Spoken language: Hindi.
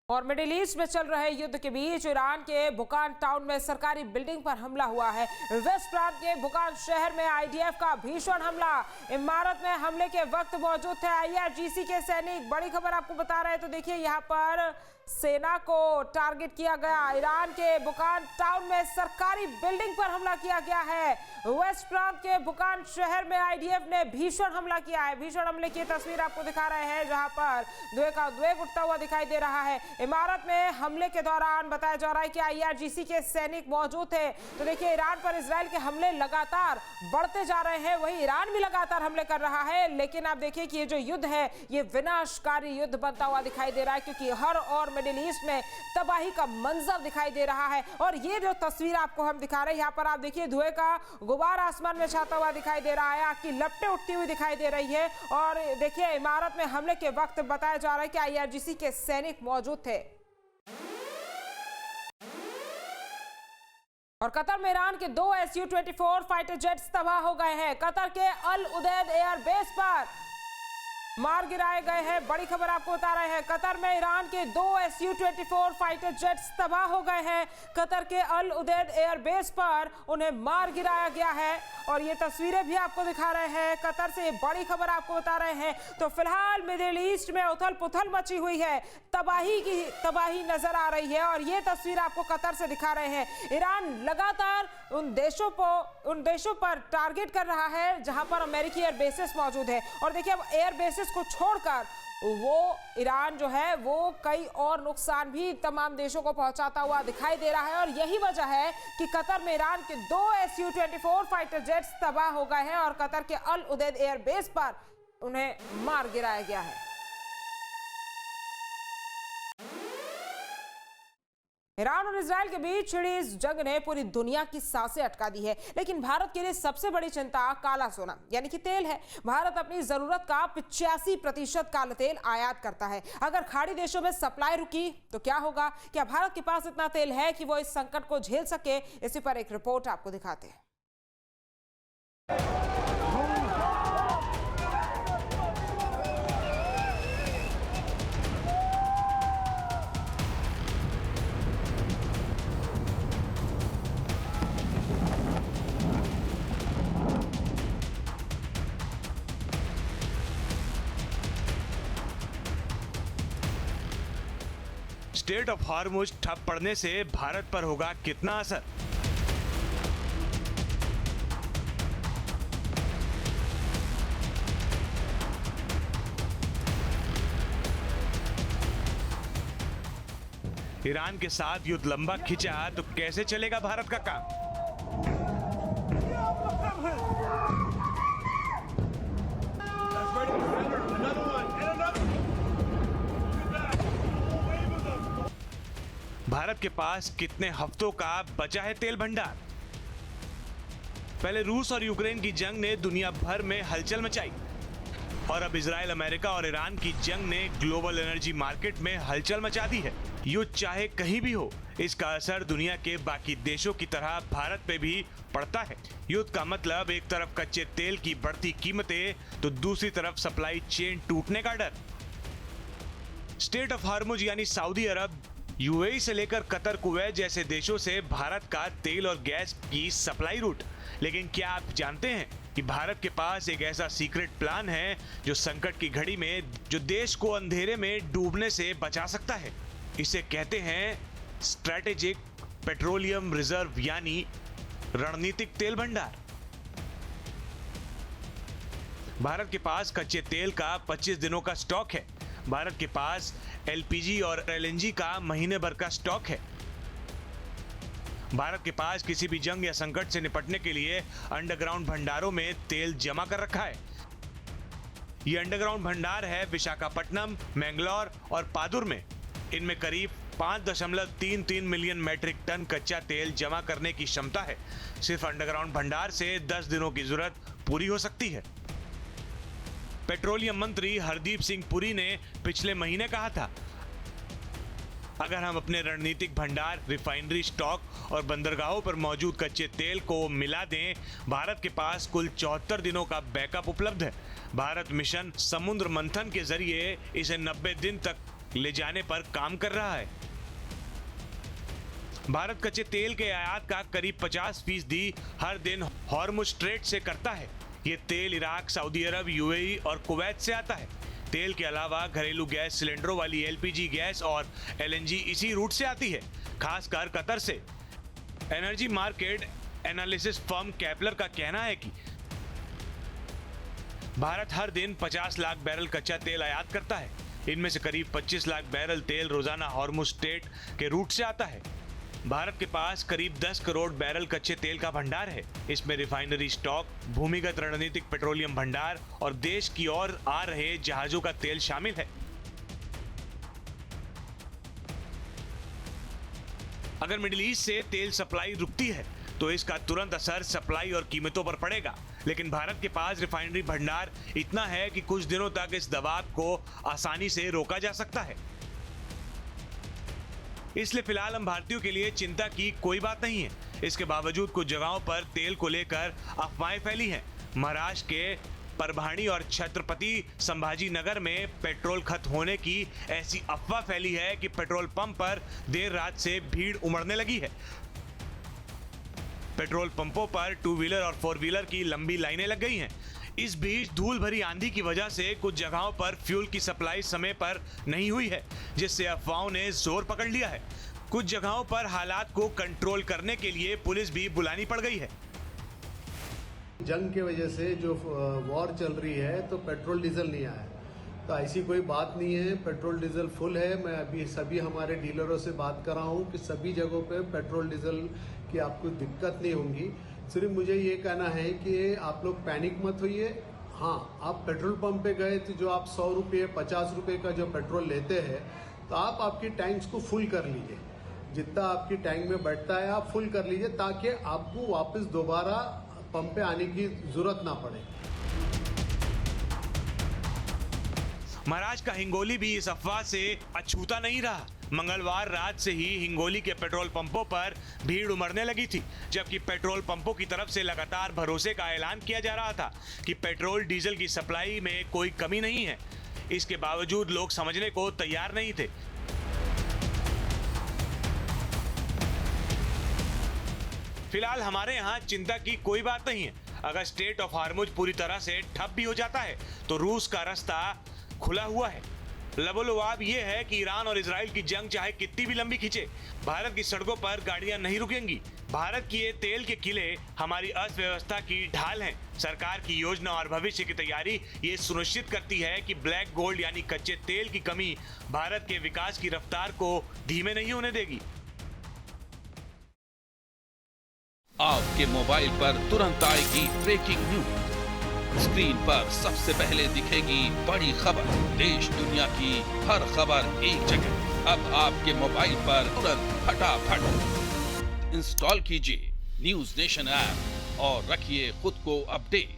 और मिडिल ईस्ट में चल रहे युद्ध के बीच ईरान के बुकान टाउन में सरकारी बिल्डिंग पर हमला हुआ है। वेस्ट प्रांत के बुकान शहर में आईडीएफ का भीषण हमला। इमारत में हमले के वक्त मौजूद थे आईआरजीसी के सैनिक। बड़ी खबर आपको बता रहे हैं, तो देखिए यहाँ पर सेना को टारगेट किया गया। ईरान के बुकान टाउन में सरकारी बिल्डिंग पर हमला किया गया है। वेस्ट प्रांत के बुकान शहर में आईडीएफ ने भीषण हमला किया है। भीषण हमले की तस्वीर आपको दिखा रहे हैं, जहां पर धुएं का उद्वेग उठता हुआ दिखाई दे रहा है। इमारत में हमले के दौरान बताया जा रहा है कि आईआरजीसी के सैनिक मौजूद थे। तो देखिए, ईरान पर इजराइल के हमले लगातार बढ़ते जा रहे हैं, वहीं ईरान भी लगातार हमले कर रहा है। लेकिन आप देखिए कि ये जो युद्ध है, ये विनाशकारी युद्ध बनता हुआ दिखाई दे रहा है, क्योंकि हर और मिडिल ईस्ट में तबाही का मंजर दिखाई दे रहा है। और ये जो तस्वीर आपको हम दिखा रहे हैं, यहाँ पर आप देखिए धुएं का गुबार आसमान में छाता हुआ दिखाई दे रहा है, आग की लपटें उठती हुई दिखाई दे रही है। और देखिए, इमारत में हमले के वक्त बताया जा रहा है कि आईआरजीसी के सैनिक मौजूद थे। और कतर में ईरान के 2 Su-24 फाइटर जेट्स तबाह हो गए हैं। कतर के अल उदैद एयरबेस पर मार गिराए गए हैं। बड़ी खबर आपको बता रहे हैं, कतर में ईरान के 2 Su-24 फाइटर जेट्स तबाह हो गए हैं। कतर के अल उदैद एयरबेस पर उन्हें मार गिराया गया है। और ये तस्वीरें भी आपको दिखा रहे हैं, कतर से बड़ी खबर आपको बता रहे हैं। तो फिलहाल मिडिल ईस्ट में उथल पुथल मची हुई है, तबाही नजर आ रही है। और ये तस्वीर आपको कतर से दिखा रहे हैं। ईरान लगातार उन देशों पर टारगेट कर रहा है जहां पर अमेरिकी एयरबेसेस मौजूद है। और देखिए, अब एयरबेसेस को छोड़कर वो ईरान जो है वो कई और नुकसान भी तमाम देशों को पहुंचाता हुआ दिखाई दे रहा है। और यही वजह है कि कतर में ईरान के 2 Su-24 फाइटर जेट्स तबाह हो गए हैं और कतर के अल उदैद एयरबेस पर उन्हें मार गिराया गया है। ईरान और इजराइल के बीच छिड़ी इस जंग ने पूरी दुनिया की सांसें अटका दी है। लेकिन भारत के लिए सबसे बड़ी चिंता काला सोना यानी कि तेल है। भारत अपनी जरूरत का 85% काला तेल आयात करता है। अगर खाड़ी देशों में सप्लाई रुकी तो क्या होगा? क्या भारत के पास इतना तेल है कि वो इस संकट को झेल सके? इसी पर एक रिपोर्ट आपको दिखाते हैं। स्टेट ऑफ हॉर्मुज ठप पड़ने से भारत पर होगा कितना असर? ईरान के साथ युद्ध लंबा खिंचा तो कैसे चलेगा भारत का काम? भारत के पास कितने हफ्तों का बचा है तेल भंडार? पहले रूस और यूक्रेन की जंग ने दुनिया भर में हलचल मचाई और अब इजराइल, अमेरिका और ईरान की जंग ने ग्लोबल एनर्जी मार्केट में हलचल मचा दी है। युद्ध चाहे कहीं भी हो, इसका असर दुनिया के बाकी देशों की तरह भारत पे भी पड़ता है। युद्ध का मतलब एक तरफ कच्चे तेल की बढ़ती कीमतें तो दूसरी तरफ सप्लाई चेन टूटने का डर। स्टेट ऑफ हॉर्मुज यानी सऊदी अरब, यूएई से लेकर कतर, कुवैत जैसे देशों से भारत का तेल और गैस की सप्लाई रूट। लेकिन क्या आप जानते हैं कि भारत के पास एक ऐसा सीक्रेट प्लान है जो संकट की घड़ी में जो देश को अंधेरे में डूबने से बचा सकता है? इसे कहते हैं स्ट्रैटेजिक पेट्रोलियम रिजर्व यानी रणनीतिक तेल भंडार। भारत के पास कच्चे तेल का 25 दिनों का स्टॉक है। भारत के पास एलपीजी और एलएनजी का महीने भर का स्टॉक है। भारत के पास किसी भी जंग या संकट से निपटने के लिए अंडरग्राउंड भंडारों में तेल जमा कर रखा है। ये अंडरग्राउंड भंडार है विशाखापट्टनम, मैंगलोर और पादुर में। इनमें करीब 5.33 मिलियन मैट्रिक टन कच्चा तेल जमा करने की क्षमता है। सिर्फ अंडरग्राउंड भंडार से 10 दिनों की जरूरत पूरी हो सकती है। पेट्रोलियम मंत्री हरदीप सिंह पुरी ने पिछले महीने कहा था, अगर हम अपने रणनीतिक भंडार, रिफाइनरी स्टॉक और बंदरगाहों पर मौजूद कच्चे तेल को मिला दें, भारत के पास कुल 74 दिनों का बैकअप उपलब्ध है। भारत मिशन समुद्र मंथन के जरिए इसे 90 दिन तक ले जाने पर काम कर रहा है। भारत कच्चे तेल के आयात का करीब 50% हर दिन हॉर्मुज स्ट्रेट से करता है। ये तेल इराक, सऊदी अरब, यूएई और कुवैत से आता है। तेल के अलावा घरेलू गैस सिलेंडरों वाली एलपीजी गैस और एलएनजी इसी रूट से आती है, खासकर कतर से। एनर्जी मार्केट एनालिसिस फर्म कैपलर का कहना है कि भारत हर दिन 50 लाख बैरल कच्चा तेल आयात करता है। इनमें से करीब 25 लाख बैरल तेल रोजाना हॉर्मुज स्ट्रेट के रूट से आता है। भारत के पास करीब 10 करोड़ बैरल कच्चे तेल का भंडार है। इसमें रिफाइनरी स्टॉक, भूमिगत रणनीतिक पेट्रोलियम भंडार और देश की ओर आ रहे जहाजों का तेल शामिल है। अगर मिडिल ईस्ट से तेल सप्लाई रुकती है तो इसका तुरंत असर सप्लाई और कीमतों पर पड़ेगा, लेकिन भारत के पास रिफाइनरी भंडार इतना है कि कुछ दिनों तक इस दबाव को आसानी से रोका जा सकता है। इसलिए फिलहाल हम भारतीयों के लिए चिंता की कोई बात नहीं है। इसके बावजूद कुछ जगहों पर तेल को लेकर अफवाहें फैली हैं। महाराष्ट्र के परभणी और छत्रपति संभाजी नगर में पेट्रोल खत्म होने की ऐसी अफवाह फैली है कि पेट्रोल पंप पर देर रात से भीड़ उमड़ने लगी है। पेट्रोल पंपों पर 2 व्हीलर और 4 व्हीलर की लंबी लाइनें लग गई हैं। इस बीच धूल भरी आंधी की वजह से कुछ जगहों पर फ्यूल की सप्लाई समय पर नहीं हुई है, जिससे अफवाहों ने जोर पकड़ लिया है। कुछ जगहों पर हालात को कंट्रोल करने के लिए पुलिस भी बुलानी पड़ गई है। जंग के वजह से जो वॉर चल रही है तो पेट्रोल डीजल नहीं आया, तो ऐसी कोई बात नहीं है। पेट्रोल डीजल फुल है। मैं अभी सभी हमारे डीलरों से बात कर रहा हूँ कि सभी जगहों पे पेट्रोल डीजल की आपको दिक्कत नहीं होगी। सिर्फ मुझे ये कहना है कि आप लोग पैनिक मत होइए। हाँ, आप पेट्रोल पंप पे गए तो जो आप 100 रुपये 50 रुपये का जो पेट्रोल लेते हैं तो आप आपकी टैंक्स को फुल कर लीजिए। जितना आपकी टैंक में बैठता है आप फुल कर लीजिए, ताकि आपको वापस दोबारा पंप पे आने की जरूरत ना पड़े। महाराष्ट्र का हिंगोली भी इस अफवाह से अछूता नहीं रहा। मंगलवार रात से ही हिंगोली के पेट्रोल पंपों पर भीड़ उमड़ने लगी थी, जबकि पेट्रोल पंपों की तरफ से लगातार भरोसे का ऐलान किया जा रहा था कि पेट्रोल डीजल की सप्लाई में कोई कमी नहीं है। इसके बावजूद लोग समझने को तैयार नहीं थे। फिलहाल हमारे यहाँ चिंता की कोई बात नहीं है। अगर स्ट्रेट ऑफ हॉर्मुज पूरी तरह से ठप भी हो जाता है तो रूस का रास्ता खुला हुआ है। लबोलुआब ये है कि ईरान और इजराइल की जंग चाहे कितनी भी लंबी खींचे, भारत की सड़कों पर गाड़ियां नहीं रुकेंगी। भारत की ये तेल के किले हमारी अर्थव्यवस्था की ढाल हैं। सरकार की योजना और भविष्य की तैयारी ये सुनिश्चित करती है कि ब्लैक गोल्ड यानी कच्चे तेल की कमी भारत के विकास की रफ्तार को धीमे नहीं होने देगी। आपके मोबाइल पर तुरंत आएगी ब्रेकिंग न्यूज। स्क्रीन पर सबसे पहले दिखेगी बड़ी खबर। देश दुनिया की हर खबर एक जगह। अब आपके मोबाइल पर तुरंत फटाफट इंस्टॉल कीजिए न्यूज नेशन ऐप और रखिए खुद को अपडेट।